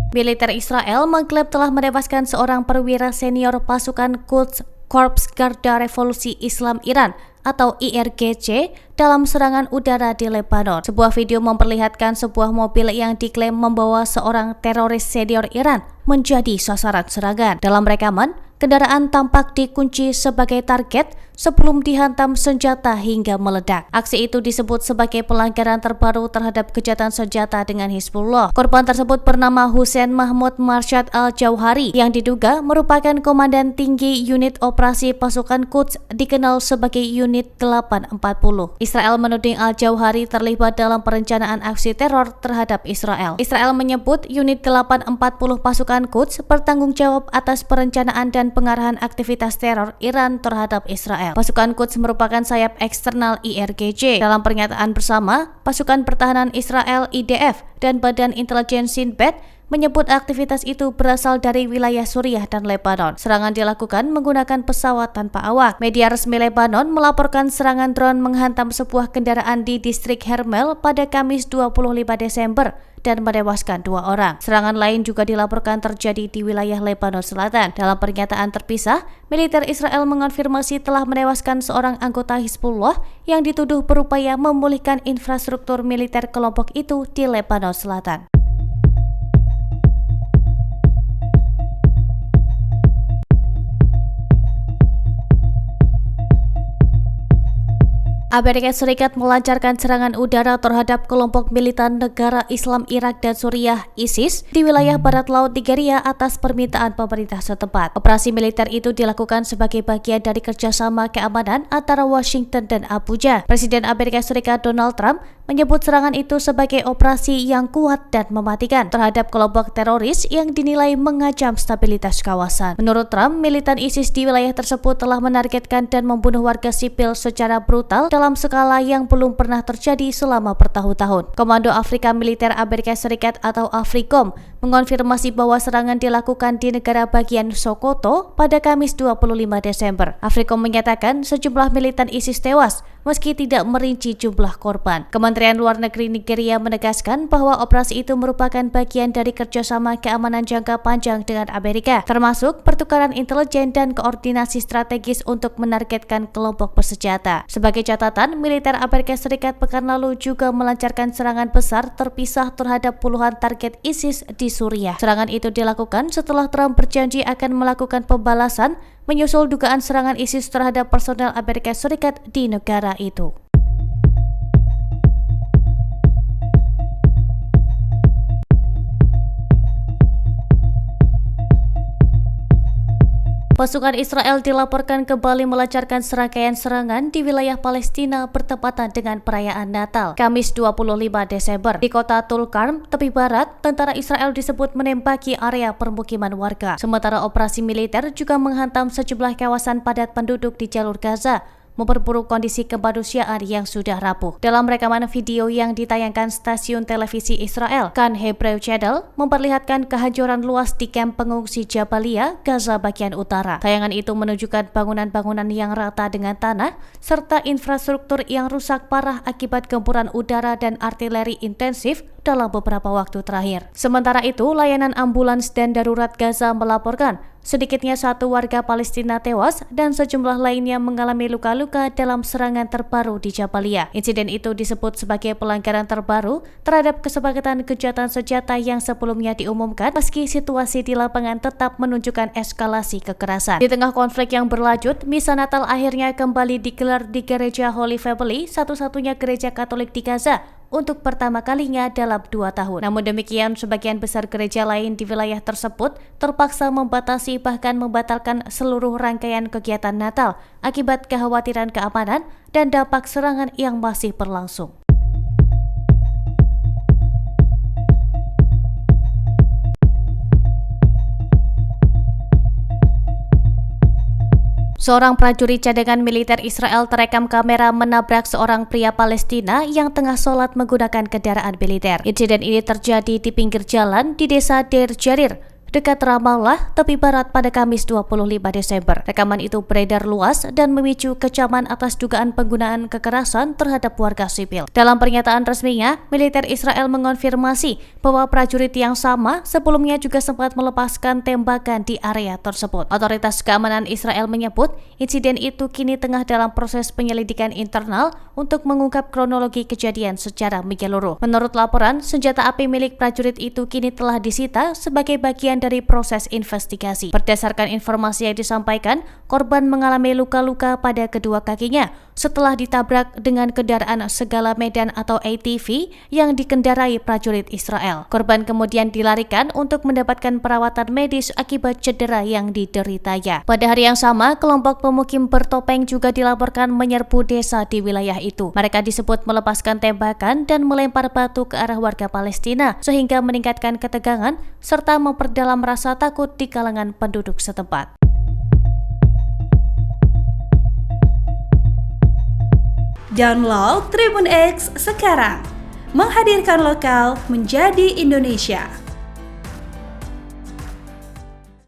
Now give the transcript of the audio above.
Militer Israel mengklaim telah menewaskan seorang perwira senior pasukan Quds Corps Garda Revolusi Islam Iran atau IRGC dalam serangan udara di Lebanon. Sebuah video memperlihatkan sebuah mobil yang diklaim membawa seorang teroris senior Iran menjadi sasaran serangan. Dalam rekaman, kendaraan tampak dikunci sebagai target sebelum dihantam senjata hingga meledak. Aksi itu disebut sebagai pelanggaran terbaru terhadap kejahatan senjata dengan Hizbullah. Korban tersebut bernama Hussein Mahmud Marsyad Al-Jauhari yang diduga merupakan komandan tinggi unit operasi pasukan Quds dikenal sebagai Unit 840. Israel menuding Al-Jauhari terlibat dalam perencanaan aksi teror terhadap Israel. Israel menyebut Unit 840 pasukan Quds bertanggung jawab atas perencanaan dan pengarahan aktivitas teror Iran terhadap Israel. Pasukan Quds merupakan sayap eksternal IRGC. Dalam pernyataan bersama, pasukan pertahanan Israel IDF dan Badan Intelijen Shin Bet menyebut aktivitas itu berasal dari wilayah Suriah dan Lebanon. Serangan dilakukan menggunakan pesawat tanpa awak. Media resmi Lebanon melaporkan serangan drone menghantam sebuah kendaraan di distrik Hermel pada Kamis 25 Desember dan menewaskan 2 orang. Serangan lain juga dilaporkan terjadi di wilayah Lebanon Selatan. Dalam pernyataan terpisah, militer Israel mengonfirmasi telah menewaskan seorang anggota Hizbullah yang dituduh berupaya memulihkan infrastruktur militer kelompok itu di Lebanon Selatan. Amerika Serikat melancarkan serangan udara terhadap kelompok militan negara Islam Irak dan Suriah ISIS di wilayah barat laut Nigeria atas permintaan pemerintah setempat. Operasi militer itu dilakukan sebagai bagian dari kerjasama keamanan antara Washington dan Abuja. Presiden Amerika Serikat Donald Trump menyebut serangan itu sebagai operasi yang kuat dan mematikan terhadap kelompok teroris yang dinilai mengancam stabilitas kawasan. Menurut Trump, militan ISIS di wilayah tersebut telah menargetkan dan membunuh warga sipil secara brutal dalam skala yang belum pernah terjadi selama bertahun-tahun. Komando Afrika Militer Amerika Serikat atau AFRICOM mengonfirmasi bahwa serangan dilakukan di negara bagian Sokoto pada Kamis 25 Desember. AFRICOM menyatakan sejumlah militan ISIS tewas meski tidak merinci jumlah korban. Kementerian Luar Negeri Nigeria menegaskan bahwa operasi itu merupakan bagian dari kerjasama keamanan jangka panjang dengan Amerika, termasuk pertukaran intelijen dan koordinasi strategis untuk menargetkan kelompok bersenjata. Sebagai catatan, militer Amerika Serikat pekan lalu juga melancarkan serangan besar terpisah terhadap puluhan target ISIS di Suriah. Serangan itu dilakukan setelah Trump berjanji akan melakukan pembalasan menyusul dugaan serangan ISIS terhadap personel Amerika Serikat di negara itu. Pasukan Israel dilaporkan kembali melancarkan serangkaian serangan di wilayah Palestina bertepatan dengan perayaan Natal, Kamis 25 Desember. Di kota Tulkarm, tepi barat, tentara Israel disebut menembaki area permukiman warga. Sementara operasi militer juga menghantam sejumlah kawasan padat penduduk di jalur Gaza, memperburuk kondisi kemanusiaan yang sudah rapuh. Dalam rekaman video yang ditayangkan stasiun televisi Israel, Kan Hebrew Channel memperlihatkan kehancuran luas di kamp pengungsi Jabalia, Gaza bagian utara. Tayangan itu menunjukkan bangunan-bangunan yang rata dengan tanah, serta infrastruktur yang rusak parah akibat gempuran udara dan artileri intensif dalam beberapa waktu terakhir. Sementara itu, layanan ambulans dan darurat Gaza melaporkan sedikitnya 1 warga Palestina tewas dan sejumlah lainnya mengalami luka-luka dalam serangan terbaru di Jabalia. Insiden itu disebut sebagai pelanggaran terbaru terhadap kesepakatan gencatan senjata yang sebelumnya diumumkan, meski situasi di lapangan tetap menunjukkan eskalasi kekerasan. Di tengah konflik yang berlanjut, misa Natal akhirnya kembali digelar di gereja Holy Family, satu-satunya gereja Katolik di Gaza, untuk pertama kalinya dalam 2 tahun. Namun demikian, sebagian besar gereja lain di wilayah tersebut terpaksa membatasi bahkan membatalkan seluruh rangkaian kegiatan Natal akibat kekhawatiran keamanan dan dampak serangan yang masih berlangsung. Seorang prajurit cadangan militer Israel terekam kamera menabrak seorang pria Palestina yang tengah sholat menggunakan kendaraan militer. Insiden ini terjadi di pinggir jalan di desa Deir Jarir, dekat Ramallah, tepi barat pada Kamis 25 Desember. Rekaman itu beredar luas dan memicu kecaman atas dugaan penggunaan kekerasan terhadap warga sipil. Dalam pernyataan resminya, militer Israel mengonfirmasi bahwa prajurit yang sama sebelumnya juga sempat melepaskan tembakan di area tersebut. Otoritas keamanan Israel menyebut insiden itu kini tengah dalam proses penyelidikan internal untuk mengungkap kronologi kejadian secara menyeluruh. Menurut laporan, senjata api milik prajurit itu kini telah disita sebagai bagian dari proses investigasi. Berdasarkan informasi yang disampaikan, korban mengalami luka-luka pada kedua kakinya setelah ditabrak dengan kendaraan segala medan atau ATV yang dikendarai prajurit Israel. Korban kemudian dilarikan untuk mendapatkan perawatan medis akibat cedera yang dideritanya. Pada hari yang sama, kelompok pemukim bertopeng juga dilaporkan menyerbu desa di wilayah itu. Mereka disebut melepaskan tembakan dan melempar batu ke arah warga Palestina sehingga meningkatkan ketegangan serta memperdalam rasa takut di kalangan penduduk setempat. Download Tribun X sekarang, menghadirkan lokal menjadi Indonesia.